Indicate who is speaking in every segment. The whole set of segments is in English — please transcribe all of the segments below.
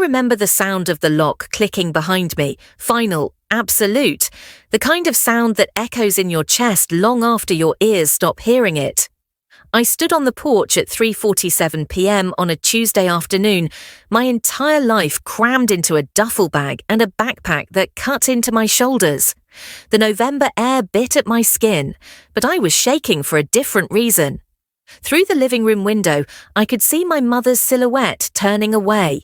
Speaker 1: remember the sound of the lock clicking behind me, final, absolute, the kind of sound that echoes in your chest long after your ears stop hearing it. I stood on the porch at 3:47 p.m. on a Tuesday afternoon, my entire life crammed into a duffel bag and a backpack that cut into my shoulders. The November air bit at my skin, but I was shaking for a different reason. Through the living room window, I could see my mother's silhouette turning away.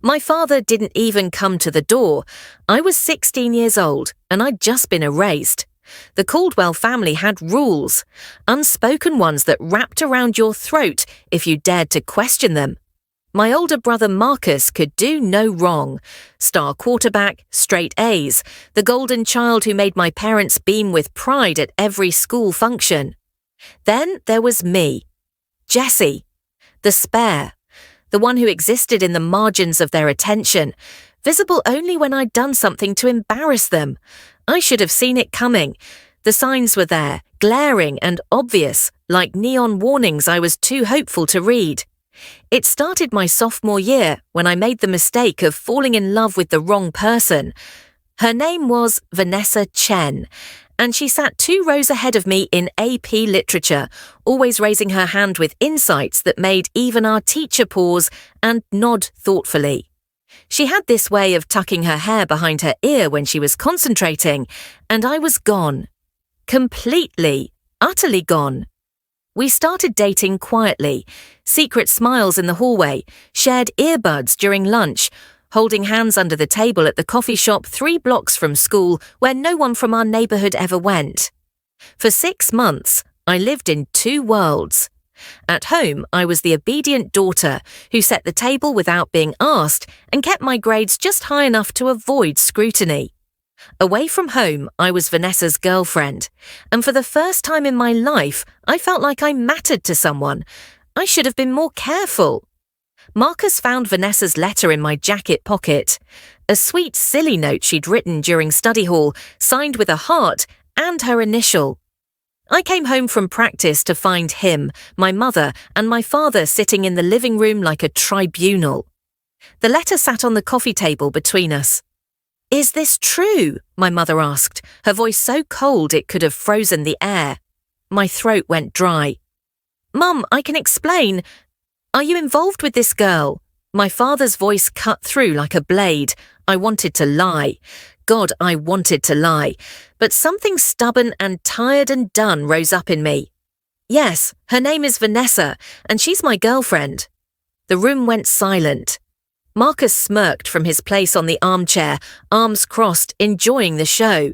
Speaker 1: My father didn't even come to the door. I was 16 years old, and I'd just been erased. The Caldwell family had rules, unspoken ones that wrapped around your throat if you dared to question them. My older brother Marcus could do no wrong. Star quarterback, straight A's, the golden child who made my parents beam with pride at every school function. Then there was me, Jessie, the spare, the one who existed in the margins of their attention, visible only when I'd done something to embarrass them. I should have seen it coming. The signs were there, glaring and obvious, like neon warnings I was too hopeful to read. It started my sophomore year when I made the mistake of falling in love with the wrong person. Her name was Vanessa Chen, and she sat 2 rows ahead of me in AP Literature, always raising her hand with insights that made even our teacher pause and nod thoughtfully. She had this way of tucking her hair behind her ear when she was concentrating, and I was gone. Completely, utterly gone. We started dating quietly, secret smiles in the hallway, shared earbuds during lunch, holding hands under the table at the coffee shop 3 blocks from school where no one from our neighborhood ever went. For 6 months, I lived in 2 worlds. At home, I was the obedient daughter who set the table without being asked and kept my grades just high enough to avoid scrutiny. Away from home, I was Vanessa's girlfriend, and for the first time in my life, I felt like I mattered to someone. I should have been more careful. Marcus found Vanessa's letter in my jacket pocket, a sweet, silly note she'd written during study hall, signed with a heart and her initial. I came home from practice to find him, my mother, and my father sitting in the living room like a tribunal. The letter sat on the coffee table between us. "Is this true?" my mother asked, her voice so cold it could have frozen the air. My throat went dry. "Mum, I can explain. Are you involved with this girl?" My father's voice cut through like a blade. I wanted to lie. God, I wanted to lie. But something stubborn and tired and done rose up in me. "Yes, her name is Vanessa, and she's my girlfriend." The room went silent. Marcus smirked from his place on the armchair, arms crossed, enjoying the show.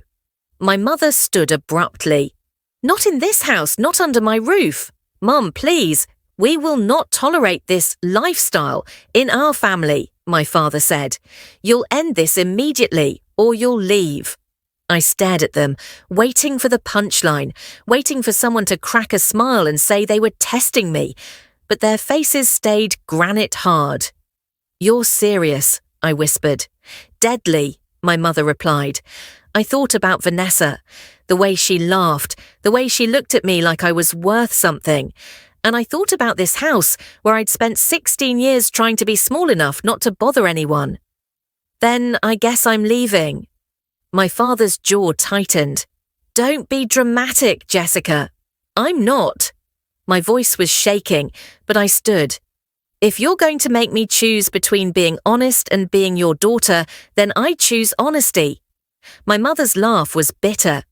Speaker 1: My mother stood abruptly. "Not in this house, not under my roof. Mum, please, we will not tolerate this lifestyle in our family," my father said. "You'll end this immediately, or you'll leave." I stared at them, waiting for the punchline, waiting for someone to crack a smile and say they were testing me, but their faces stayed granite hard. "You're serious," I whispered. "Deadly," my mother replied. I thought about Vanessa, the way she laughed, the way she looked at me like I was worth something. And I thought about this house where I'd spent 16 years trying to be small enough not to bother anyone. "Then I guess I'm leaving." My father's jaw tightened. "Don't be dramatic, Jessica." "I'm not." My voice was shaking, but I stood. "If you're going to make me choose between being honest and being your daughter, then I choose honesty." My mother's laugh was bitter.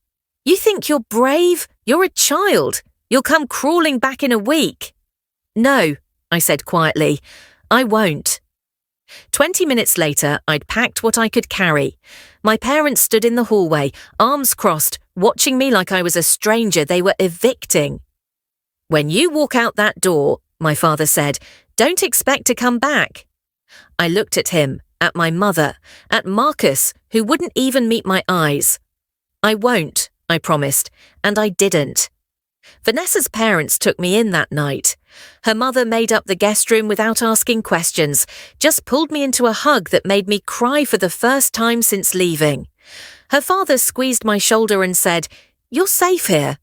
Speaker 1: "You think you're brave? You're a child. You'll come crawling back in a week." "No," I said quietly. "I won't." 20 minutes later, I'd packed what I could carry. My parents stood in the hallway, arms crossed, watching me like I was a stranger they were evicting. "When you walk out that door," my father said, "don't expect to come back." I looked at him, at my mother, at Marcus, who wouldn't even meet my eyes. "I won't," I promised, and I didn't. Vanessa's parents took me in that night. Her mother made up the guest room without asking questions, just pulled me into a hug that made me cry for the first time since leaving. Her father squeezed my shoulder and said, "You're safe here."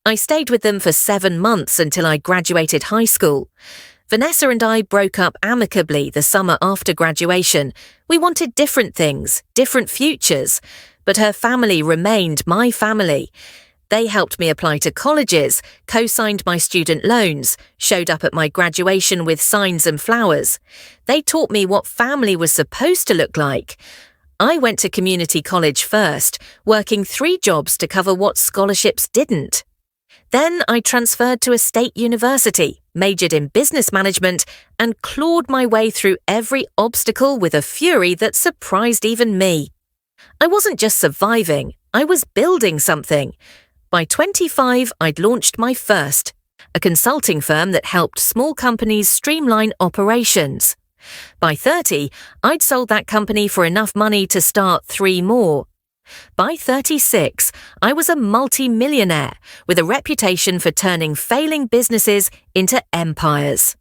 Speaker 1: I stayed with them for 7 months until I graduated high school. Vanessa and I broke up amicably the summer after graduation. We wanted different things, different futures, but her family remained my family. They helped me apply to colleges, co-signed my student loans, showed up at my graduation with signs and flowers. They taught me what family was supposed to look like. I went to community college first, working 3 jobs to cover what scholarships didn't. Then I transferred to a state university, majored in business management, and clawed my way through every obstacle with a fury that surprised even me. I wasn't just surviving, I was building something. By 25, I'd launched my first, a consulting firm that helped small companies streamline operations. By 30, I'd sold that company for enough money to start 3 more. By 36, I was a multimillionaire with a reputation for turning failing businesses into empires.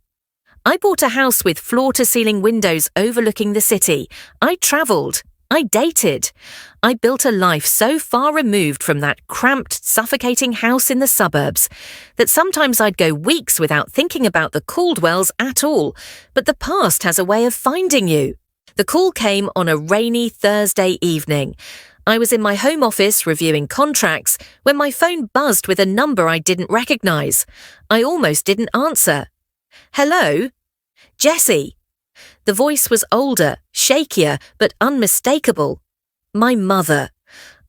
Speaker 1: I bought a house with floor-to-ceiling windows overlooking the city. I travelled. I dated. I built a life so far removed from that cramped, suffocating house in the suburbs that sometimes I'd go weeks without thinking about the Caldwells at all, but the past has a way of finding you. The call came on a rainy Thursday evening. I was in my home office reviewing contracts when my phone buzzed with a number I didn't recognise. I almost didn't answer. Hello? Jessie. The voice was older, shakier, but unmistakable. My mother.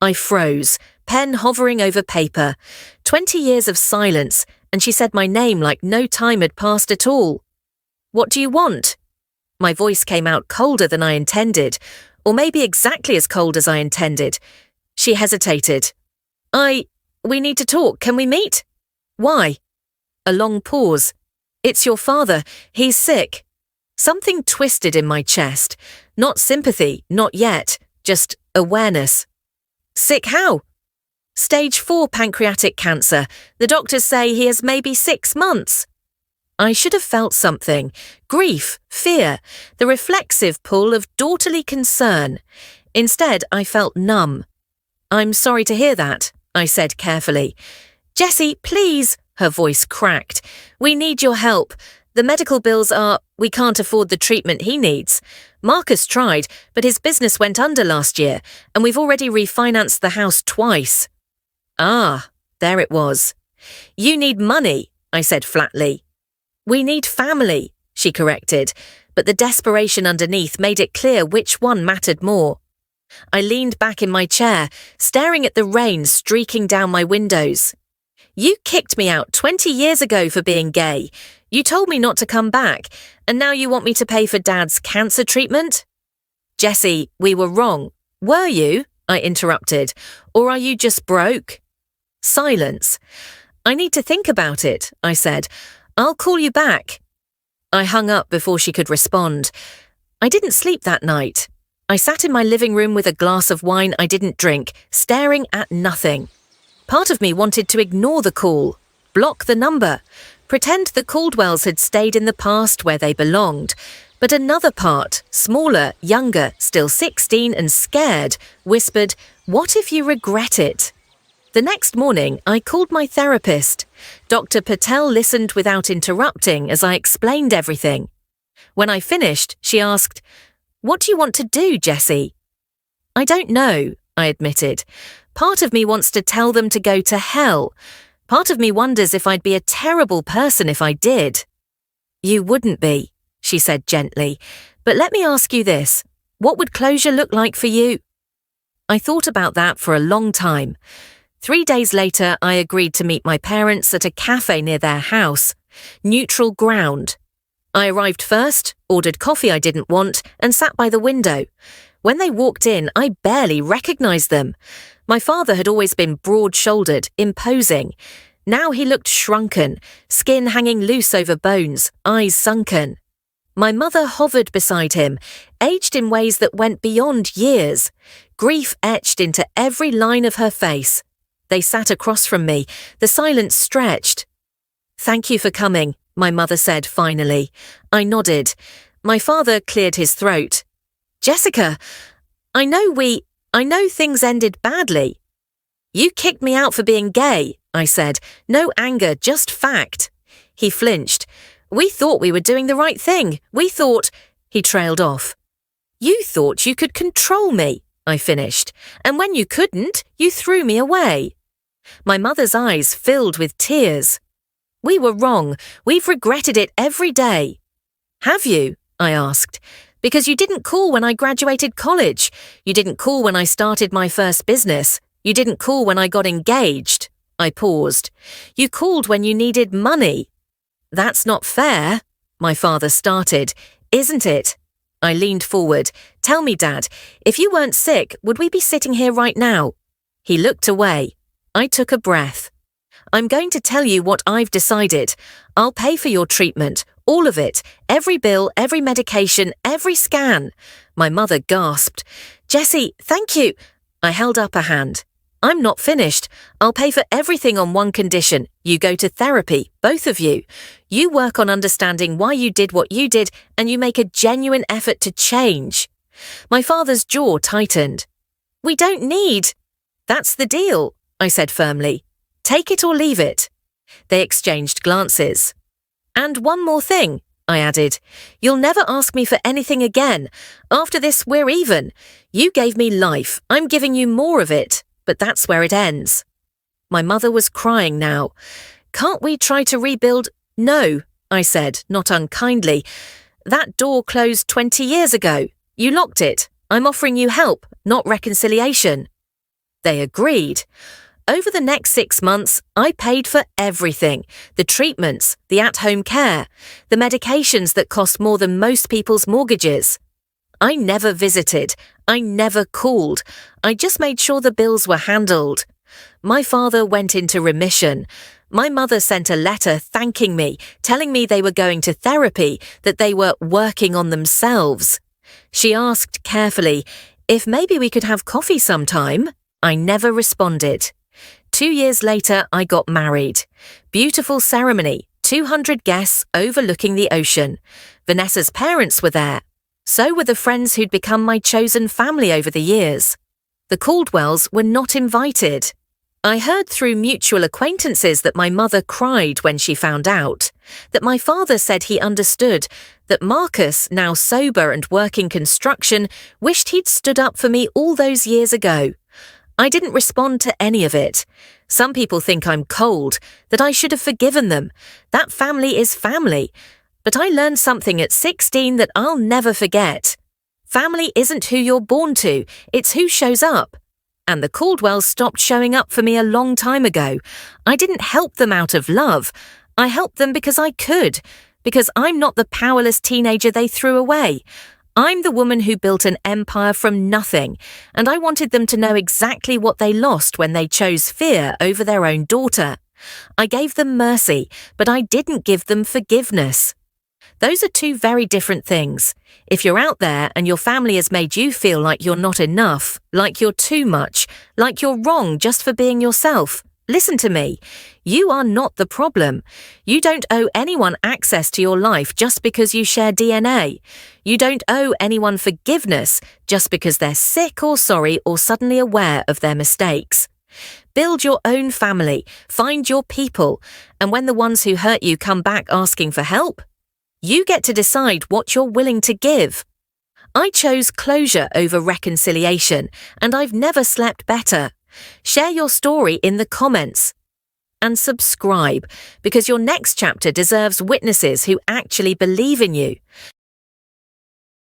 Speaker 1: I froze, pen hovering over paper. 20 years of silence, and she said my name like no time had passed at all. What do you want? My voice came out colder than I intended, or maybe exactly as cold as I intended. She hesitated. We need to talk. Can we meet? Why? A long pause. It's your father. He's sick. Something twisted in my chest. Not sympathy, not yet, just awareness. Sick how? Stage 4 pancreatic cancer. The doctors say he has maybe 6 months. I should have felt something. Grief, fear, the reflexive pull of daughterly concern. Instead, I felt numb. I'm sorry to hear that, I said carefully. Jessie, please, her voice cracked. We need your help. The medical bills we can't afford the treatment he needs. Marcus tried, but his business went under last year, and we've already refinanced the house twice. Ah, there it was. You need money, I said flatly. We need family, she corrected, but the desperation underneath made it clear which one mattered more. I leaned back in my chair, staring at the rain streaking down my windows. You kicked me out 20 years ago for being gay. You told me not to come back, and now you want me to pay for Dad's cancer treatment? Jessie, we were wrong. Were you? I interrupted. Or are you just broke? Silence. I need to think about it, I said. I'll call you back. I hung up before she could respond. I didn't sleep that night. I sat in my living room with a glass of wine I didn't drink, staring at nothing. Part of me wanted to ignore the call, block the number, pretend the Caldwells had stayed in the past where they belonged. But another part, smaller, younger, still 16 and scared, whispered, "What if you regret it?" The next morning, I called my therapist. Dr. Patel listened without interrupting as I explained everything. When I finished, she asked, "What do you want to do, Jessie?" I don't know, I admitted. Part of me wants to tell them to go to hell. Part of me wonders if I'd be a terrible person if I did. You wouldn't be, she said gently. But let me ask you this. What would closure look like for you? I thought about that for a long time. 3 days later, I agreed to meet my parents at a cafe near their house. Neutral ground. I arrived first, ordered coffee I didn't want, and sat by the window. When they walked in, I barely recognized them. My father had always been broad-shouldered, imposing. Now he looked shrunken, skin hanging loose over bones, eyes sunken. My mother hovered beside him, aged in ways that went beyond years, grief etched into every line of her face. They sat across from me, the silence stretched. "Thank you for coming," my mother said finally. I nodded. My father cleared his throat. "Jessica, I know things ended badly." "You kicked me out for being gay," I said. No anger, just fact. He flinched. We thought we were doing the right thing. We thought—" He trailed off. "You thought you could control me," I finished, "and when you couldn't, you threw me away." My mother's eyes filled with tears. "We were wrong. We've regretted it every day." "Have you?" I asked. "Because you didn't call when I graduated college. You didn't call when I started my first business. You didn't call when I got engaged." I paused. "You called when you needed money." "That's not fair," my father started. "Isn't it?" I leaned forward. "Tell me, Dad, if you weren't sick, would we be sitting here right now?" He looked away. I took a breath. "I'm going to tell you what I've decided. I'll pay for your treatment, all of it, every bill, every medication, every scan." My mother gasped. "Jessie, thank you." I held up a hand. "I'm not finished. I'll pay for everything on one condition. You go to therapy, both of you. You work on understanding why you did what you did, and you make a genuine effort to change." My father's jaw tightened. "We don't need—" "That's the deal," I said firmly. "Take it or leave it." They exchanged glances. "And one more thing," I added. "You'll never ask me for anything again. After this, we're even. You gave me life. I'm giving you more of it. But that's where it ends." My mother was crying now. "Can't we try to rebuild—" "No," I said, not unkindly. "That door closed 20 years ago. You locked it. I'm offering you help, not reconciliation." They agreed. Over the next 6 months, I paid for everything. The treatments, the at-home care, the medications that cost more than most people's mortgages. I never visited. I never called. I just made sure the bills were handled. My father went into remission. My mother sent a letter thanking me, telling me they were going to therapy, that they were working on themselves. She asked carefully if maybe we could have coffee sometime. I never responded. 2 years later, I got married. Beautiful ceremony, 200 guests overlooking the ocean. Vanessa's parents were there. So were the friends who'd become my chosen family over the years. The Caldwells were not invited. I heard through mutual acquaintances that my mother cried when she found out, that my father said he understood, that Marcus, now sober and working construction, wished he'd stood up for me all those years ago. I didn't respond to any of it. Some people think I'm cold, that I should have forgiven them. That family is family. But I learned something at 16 that I'll never forget. Family isn't who you're born to, it's who shows up. And the Caldwells stopped showing up for me a long time ago. I didn't help them out of love. I helped them because I could, because I'm not the powerless teenager they threw away. I'm the woman who built an empire from nothing, and I wanted them to know exactly what they lost when they chose fear over their own daughter. I gave them mercy, but I didn't give them forgiveness. Those are two very different things. If you're out there and your family has made you feel like you're not enough, like you're too much, like you're wrong just for being yourself, listen to me. You are not the problem. You don't owe anyone access to your life just because you share DNA. You don't owe anyone forgiveness just because they're sick or sorry or suddenly aware of their mistakes. Build your own family, find your people, and when the ones who hurt you come back asking for help, you get to decide what you're willing to give. I chose closure over reconciliation, and I've never slept better. Share your story in the comments. And subscribe, because your next chapter deserves witnesses who actually believe in you.